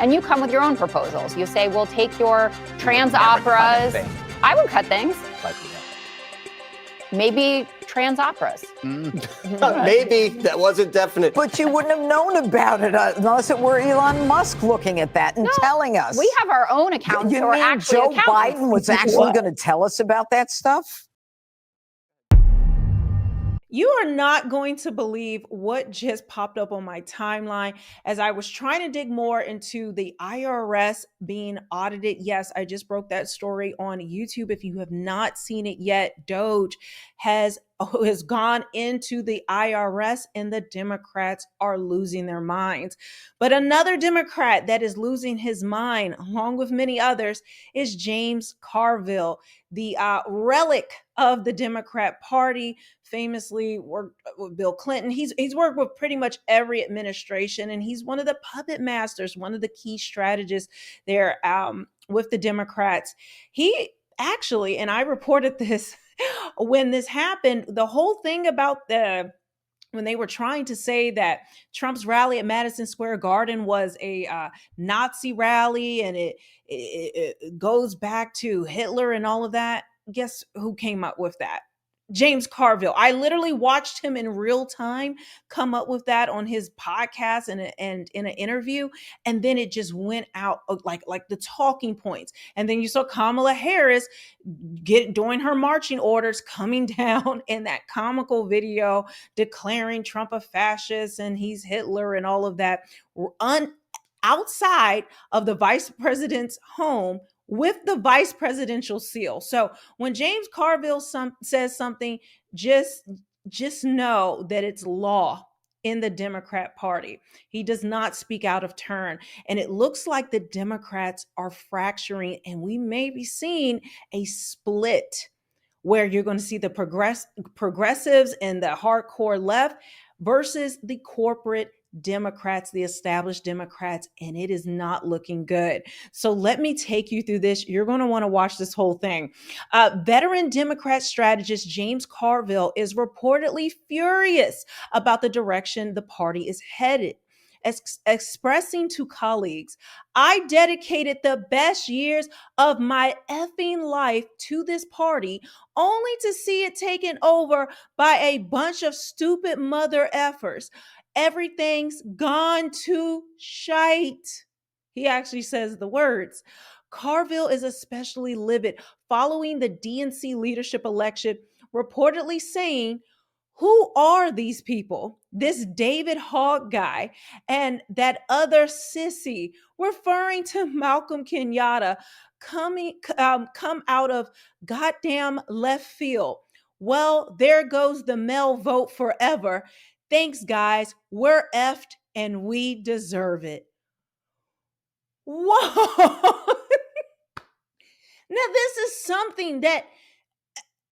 And you come with your own proposals. You say, we'll take your trans operas. I would cut things. Maybe trans operas. Maybe. That wasn't definite. But you wouldn't have known about it unless it were Elon Musk looking at that and telling us. We have our own accountants who are actually Joe Biden was actually going to tell us about that stuff? You are not going to believe what just popped up on my timeline as I was trying to dig more into the IRS being audited. Yes, I just broke that story on YouTube. If you have not seen it yet, Doge has gone into the IRS and the Democrats are losing their minds. But another Democrat that is losing his mind, along with many others, is James Carville, the relic of the Democrat Party, famously worked with Bill Clinton. He's worked with pretty much every administration, and he's one of the puppet masters, one of the key strategists there with the Democrats. He actually, and I reported this when this happened, the whole thing about when they were trying to say that Trump's rally at Madison Square Garden was a Nazi rally and it goes back to Hitler and all of that. Guess who came up with that? James Carville. I literally watched him in real time come up with that on his podcast and in an interview, and then it just went out like the talking points. And then you saw Kamala Harris doing her marching orders, coming down in that comical video declaring Trump a fascist and he's Hitler and all of that outside of the vice president's home with the vice presidential seal. So when James Carville says something, just know that it's law in the Democrat Party. He does not speak out of turn. And it looks like the Democrats are fracturing, and we may be seeing a split where you're going to see the progressives and the hardcore left versus the corporate Democrats, the established Democrats, and it is not looking good. So let me take you through this. You're going to want to watch this whole thing. Veteran Democrat strategist James Carville is reportedly furious about the direction the party is headed. Expressing to colleagues, I dedicated the best years of my effing life to this party only to see it taken over by a bunch of stupid mother effers. Everything's gone to shite. He actually says the words. Carville is especially livid following the DNC leadership election, reportedly saying, who are these people? This David Hogg guy and that other sissy, referring to Malcolm Kenyatta, come out of goddamn left field. Well, there goes the male vote forever. Thanks, guys. We're effed and we deserve it. Whoa. Now, this is something that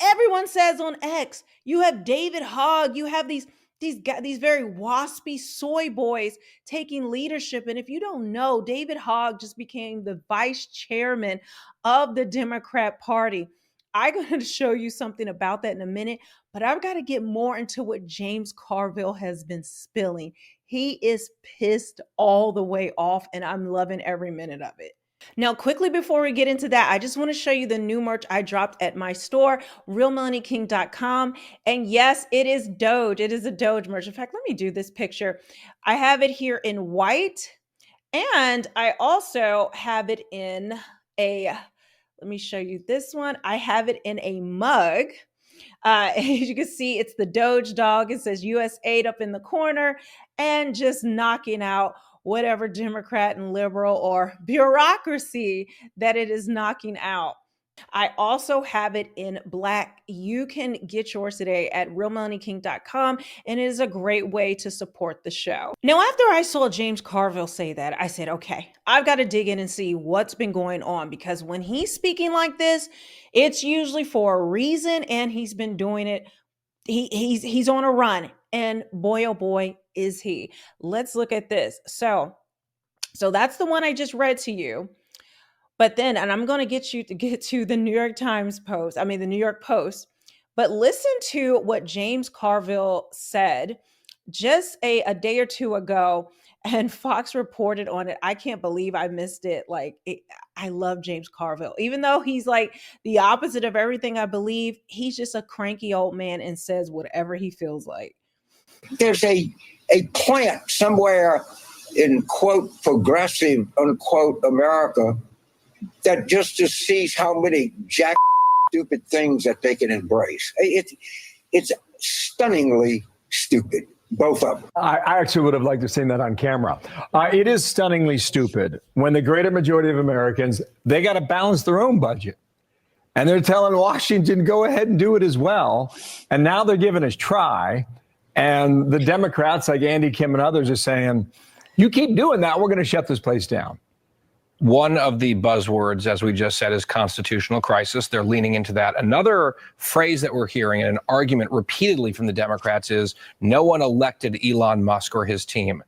everyone says on X. You have David Hogg. You have these very waspy soy boys taking leadership. And if you don't know, David Hogg just became the vice chairman of the Democrat Party. I'm going to show you something about that in a minute, but I've got to get more into what James Carville has been spilling. He is pissed all the way off, and I'm loving every minute of it. Now, quickly before we get into that, I just want to show you the new merch I dropped at my store, realmelaniecking.com. And yes, it is Doge. It is a Doge merch. In fact, let me do this picture. I have it here in white, and I also have it in let me show you this one. I have it in a mug. As you can see, it's the Doge dog. It says US8 up in the corner and just knocking out whatever Democrat and liberal or bureaucracy that it is knocking out. I also have it in black. You can get yours today at realmelaniecking.com, and it is a great way to support the show. Now, after I saw James Carville say that, I said, okay, I've got to dig in and see what's been going on, because when he's speaking like this, it's usually for a reason, and he's been doing it. He's on a run, and boy, oh boy, is he. Let's look at this. So that's the one I just read to you. But then, and I'm going to get you to get to the New York Post, but listen to what James Carville said just a day or two ago and Fox reported on it. I can't believe I missed it. I love James Carville. Even though he's like the opposite of everything I believe, he's just a cranky old man and says whatever he feels like. There's a plant somewhere in, quote, progressive, unquote, America that just sees how many stupid things that they can embrace. It's stunningly stupid, both of them. I actually would have liked to have seen that on camera. It is stunningly stupid when the greater majority of Americans, they got to balance their own budget. And they're telling Washington, go ahead and do it as well. And now they're giving us try. And the Democrats like Andy Kim and others are saying, you keep doing that, we're going to shut this place down. One of the buzzwords, as we just said, is constitutional crisis. They're leaning into that. Another phrase that we're hearing and an argument repeatedly from the Democrats is no one elected Elon Musk or his team.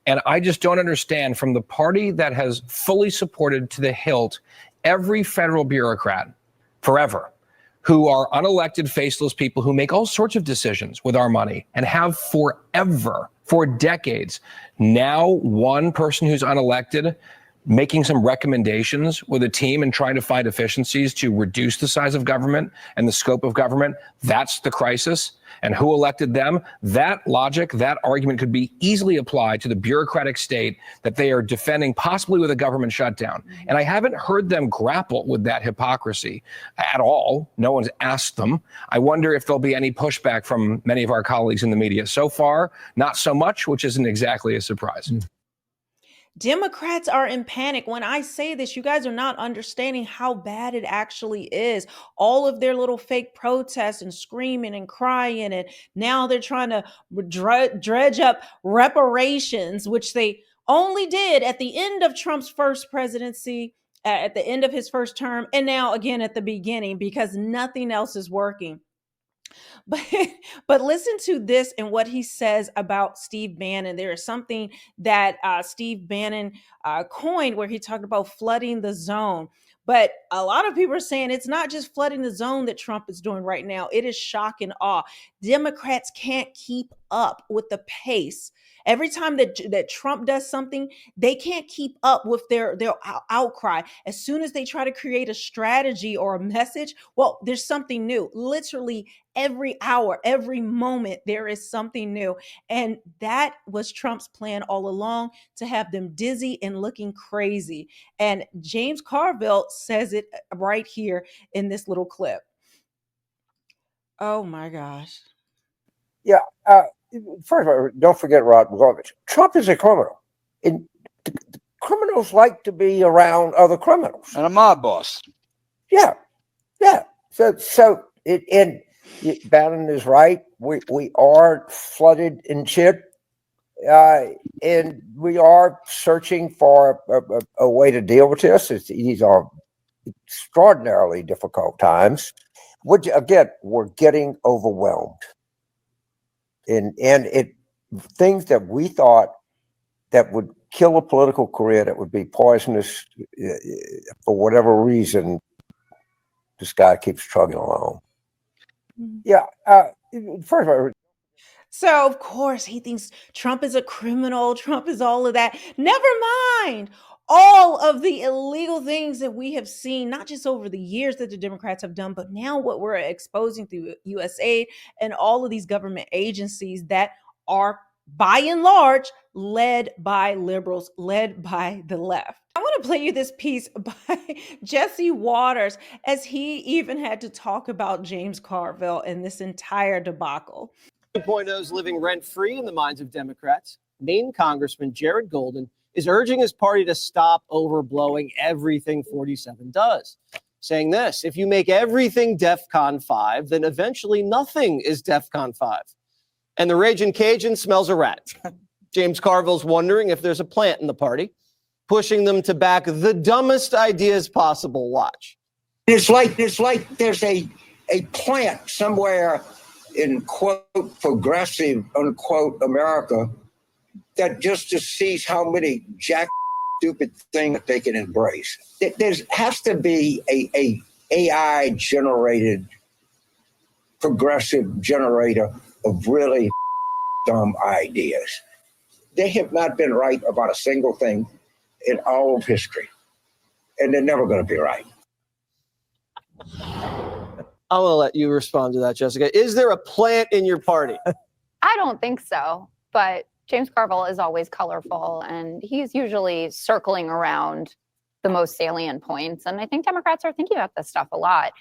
And I just don't understand, from the party that has fully supported to the hilt every federal bureaucrat forever, who are unelected, faceless people who make all sorts of decisions with our money and have forever, for decades. Now, one person who's unelected making some recommendations with a team and trying to find efficiencies to reduce the size of government and the scope of government, that's the crisis. And who elected them? That logic, that argument could be easily applied to the bureaucratic state that they are defending, possibly with a government shutdown. And I haven't heard them grapple with that hypocrisy at all. No one's asked them. I wonder if there'll be any pushback from many of our colleagues in the media. So far, not so much, which isn't exactly a surprise. Democrats are in panic. When I say this, you guys are not understanding how bad it actually is. All of their little fake protests and screaming and crying, and now they're trying to dredge up reparations, which they only did at the end of Trump's first presidency, at the end of his first term, and now again at the beginning, because nothing else is working. But listen to this and what he says about Steve Bannon. There is something that Steve Bannon coined where he talked about flooding the zone. But a lot of people are saying it's not just flooding the zone that Trump is doing right now. It is shock and awe. Democrats can't keep up with the pace. Every time that Trump does something, they can't keep up with their outcry. As soon as they try to create a strategy or a message, well, there's something new. Literally every hour, every moment, there is something new. And that was Trump's plan all along, to have them dizzy and looking crazy. And James Carville says it right here in this little clip. Oh my gosh. Yeah. First of all, don't forget Rod Blagojevich. Trump is a criminal. And criminals like to be around other criminals. And a mob boss. Yeah. Bannon is right. We are flooded in shit. And we are searching for a way to deal with this. These are extraordinarily difficult times. Which, again, we're getting overwhelmed. And things that we thought that would kill a political career, that would be poisonous for whatever reason, this guy keeps trugging along. Yeah. First of all, so, of course, he thinks Trump is a criminal. Trump is all of that. Never mind all of the illegal things that we have seen, not just over the years that the Democrats have done, but now what we're exposing through USAID and all of these government agencies that are, by and large, led by liberals, led by the left. I want to play you this piece by Jesse Waters, as he even had to talk about James Carville and this entire debacle. 2.0 is living rent-free in the minds of Democrats. Maine Congressman Jared Golden is urging his party to stop overblowing everything 47 does, saying this: if you make everything DEFCON 5, then eventually nothing is DEFCON 5. And the Raging Cajun smells a rat. James Carville's wondering if there's a plant in the party, pushing them to back the dumbest ideas possible. Watch. it's like there's a plant somewhere in, quote, progressive, unquote, America that just sees how many stupid things that they can embrace. There has to be a AI generated progressive generator of really dumb ideas. They have not been right about a single thing in all of history, and they're never going to be right. I'm going to let you respond to that, Jessica. Is there a plant in your party? I don't think so, but James Carville is always colorful, and he's usually circling around the most salient points. And I think Democrats are thinking about this stuff a lot.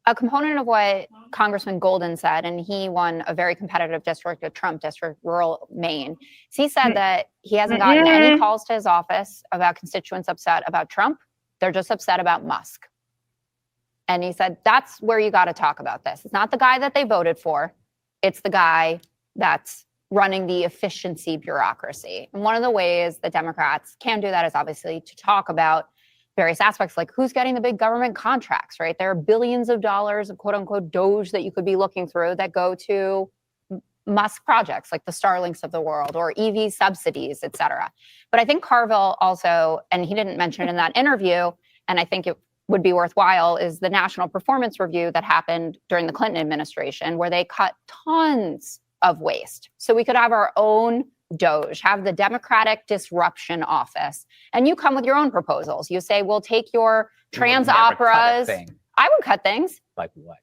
A component of what Congressman Golden said, and he won a very competitive district, a Trump district, rural Maine. So he said that he hasn't gotten any calls to his office about constituents upset about Trump. They're just upset about Musk. And he said, that's where you got to talk about this. It's not the guy that they voted for. It's the guy that's running the efficiency bureaucracy. And one of the ways that Democrats can do that is obviously to talk about various aspects, like who's getting the big government contracts, right? There are billions of dollars of quote unquote Doge that you could be looking through that go to Musk projects like the Starlinks of the world or EV subsidies, et cetera. But I think Carville also, and he didn't mention it in that interview, and I think it would be worthwhile, is the National Performance Review that happened during the Clinton administration, where they cut tons of waste. So we could have our own Doge, have the Democratic Disruption Office, and you come with your own proposals. You say, we'll take your trans operas. I would cut things. Like what?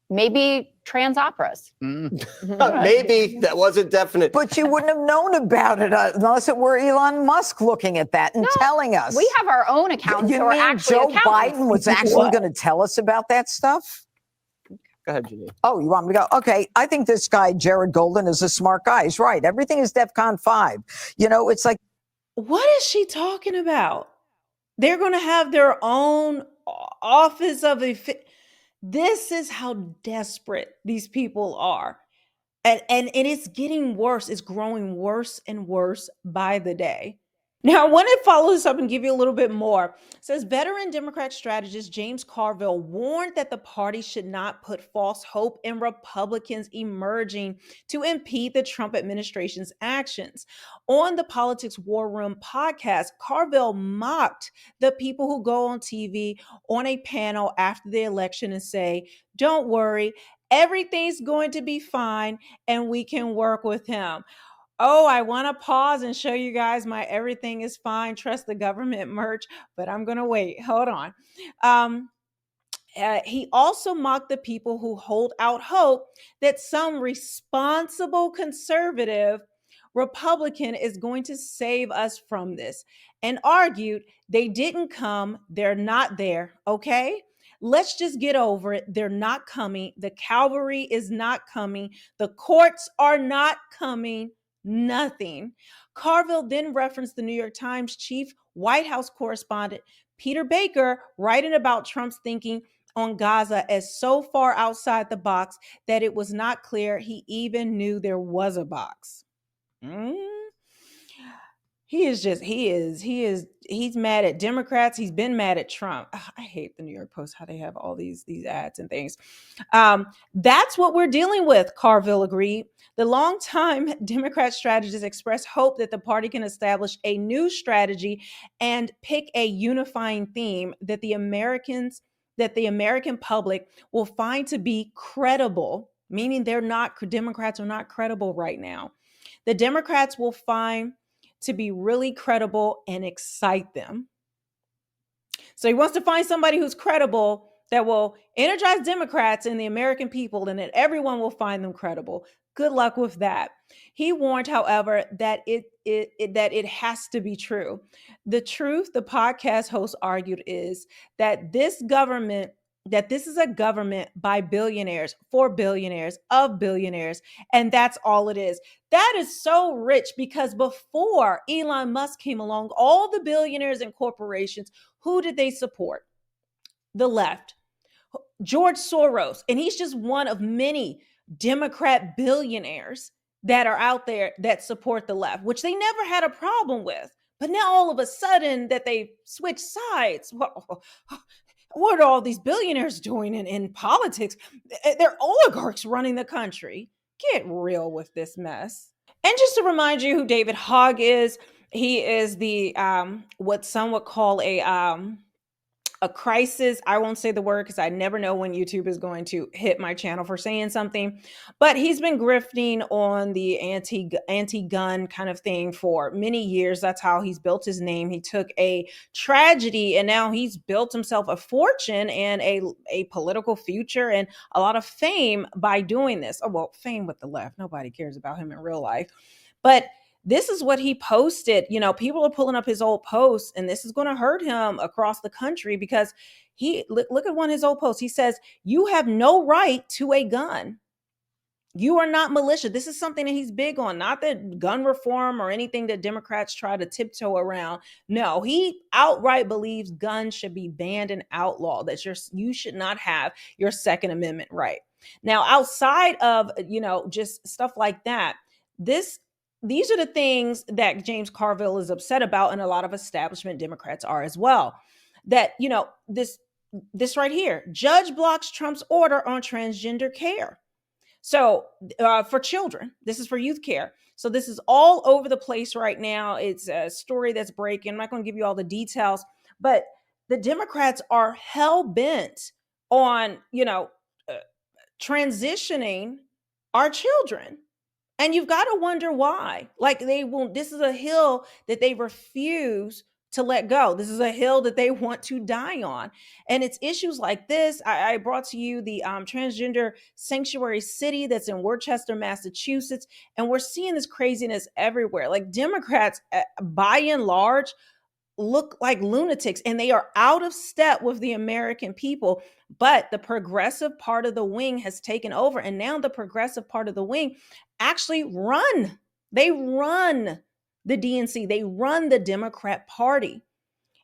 Maybe trans operas. Maybe that wasn't definite. But you wouldn't have known about it unless it were Elon Musk looking at that and telling us. We have our own accounts. You who are mean actually Joe accountants. Biden was actually going to tell us about that stuff? Go ahead, Janine. Oh, you want me to go? Okay. I think this guy, Jared Golden, is a smart guy. He's right. Everything is DEFCON 5. You know, it's like. What is she talking about? They're going to have their own office of This is how desperate these people are. And it's getting worse. It's growing worse and worse by the day. Now, I want to follow this up and give you a little bit more. It says veteran Democrat strategist James Carville warned that the party should not put false hope in Republicans emerging to impede the Trump administration's actions. On the Politics War Room podcast, Carville mocked the people who go on TV on a panel after the election and say, don't worry, everything's going to be fine and we can work with him. Oh, I want to pause and show you guys my everything is fine, trust the government merch, but I'm going to wait. Hold on. He also mocked the people who hold out hope that some responsible conservative Republican is going to save us from this, and argued they didn't come, they're not there, okay? Let's just get over it. They're not coming. The cavalry is not coming. The courts are not coming. Nothing. Carville then referenced the New York Times chief White House correspondent Peter Baker writing about Trump's thinking on Gaza as so far outside the box that it was not clear he even knew there was a box. He's mad at Democrats. He's been mad at Trump. I hate the New York Post, how they have all these ads and things. That's what we're dealing with, Carville agreed. The longtime Democrat strategist expressed hope that the party can establish a new strategy and pick a unifying theme that the American public will find to be credible, meaning Democrats are not credible right now. The Democrats will find to be really credible and excite them. So he wants to find somebody who's credible that will energize Democrats and the American people, and that everyone will find them credible. Good luck with that. He warned, however, that it has to be true. The truth, the podcast host argued, is that this is a government by billionaires, for billionaires, of billionaires, and that's all it is. That is so rich, because before Elon Musk came along, all the billionaires and corporations, who did they support? The left. George Soros, and he's just one of many Democrat billionaires that are out there that support the left, which they never had a problem with. But now all of a sudden that they switch sides, well, what are all these billionaires doing in politics? They're oligarchs running the country. Get real with this mess. And just to remind you who David Hogg is, he is the what some would call a a crisis. I won't say the word because I never know when YouTube is going to hit my channel for saying something. But he's been grifting on the anti-gun kind of thing for many years. That's how he's built his name. He took a tragedy and now he's built himself a fortune and a political future and a lot of fame by doing this. Oh, well, fame with the left. Nobody cares about him in real life. But this is what he posted. You know, people are pulling up his old posts, and this is going to hurt him across the country because look at one of his old posts. He says, "You have no right to a gun. You are not militia." This is something that he's big on, not that gun reform or anything that Democrats try to tiptoe around. No, he outright believes guns should be banned and outlawed, that you should not have your Second Amendment right. Now, outside of, just stuff like that, these are the things that James Carville is upset about, and a lot of establishment Democrats are as well. That, this right here, judge blocks Trump's order on transgender care. So for children, this is for youth care. So this is all over the place right now. It's a story that's breaking. I'm not going to give you all the details, but the Democrats are hell bent on, transitioning our children. And you've got to wonder why. Like, they won't, this is a hill that they refuse to let go. This is a hill that they want to die on. And it's issues like this. I brought to you the transgender sanctuary city that's in Worcester, Massachusetts. And we're seeing this craziness everywhere. Like, Democrats, by and large, look like lunatics, and they are out of step with the American people. But the progressive part of the wing has taken over, and now the progressive part of the wing actually run the DNC, they run the Democrat Party.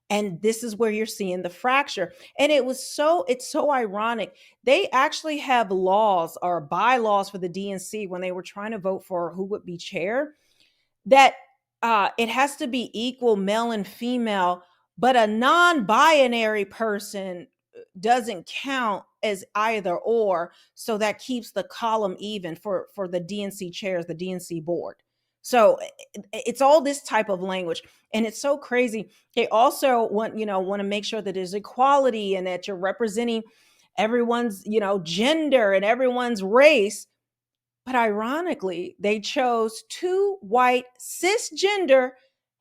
And this is where you're seeing the fracture. And it's so ironic. They actually have laws or bylaws for the DNC when they were trying to vote for who would be chair, that it has to be equal male and female, but a non-binary person doesn't count as either or. So that keeps the column even for the DNC chairs, the DNC board. So it's all this type of language, and it's so crazy. They also want to make sure that there's equality and that you're representing everyone's gender and everyone's race. But ironically, they chose two white cisgender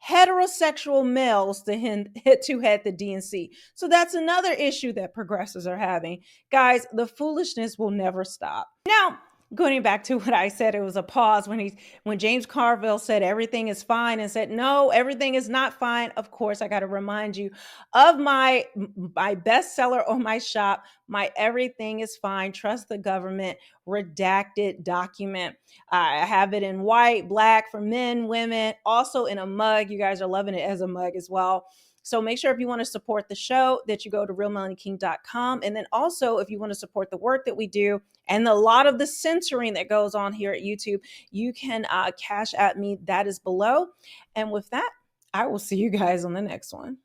heterosexual males to head the DNC. So that's another issue that progressives are having. Guys, the foolishness will never stop. Now, going back to what I said, it was a pause when James Carville said everything is fine and said, no, everything is not fine. Of course, I got to remind you of my bestseller on my shop, my Everything is Fine, Trust the Government redacted document. I have it in white, black for men, women, also in a mug. You guys are loving it as a mug as well. So make sure if you want to support the show that you go to realmelanieking.com. And then also if you want to support the work that we do and a lot of the censoring that goes on here at YouTube, you can cash at me. That is below. And with that, I will see you guys on the next one.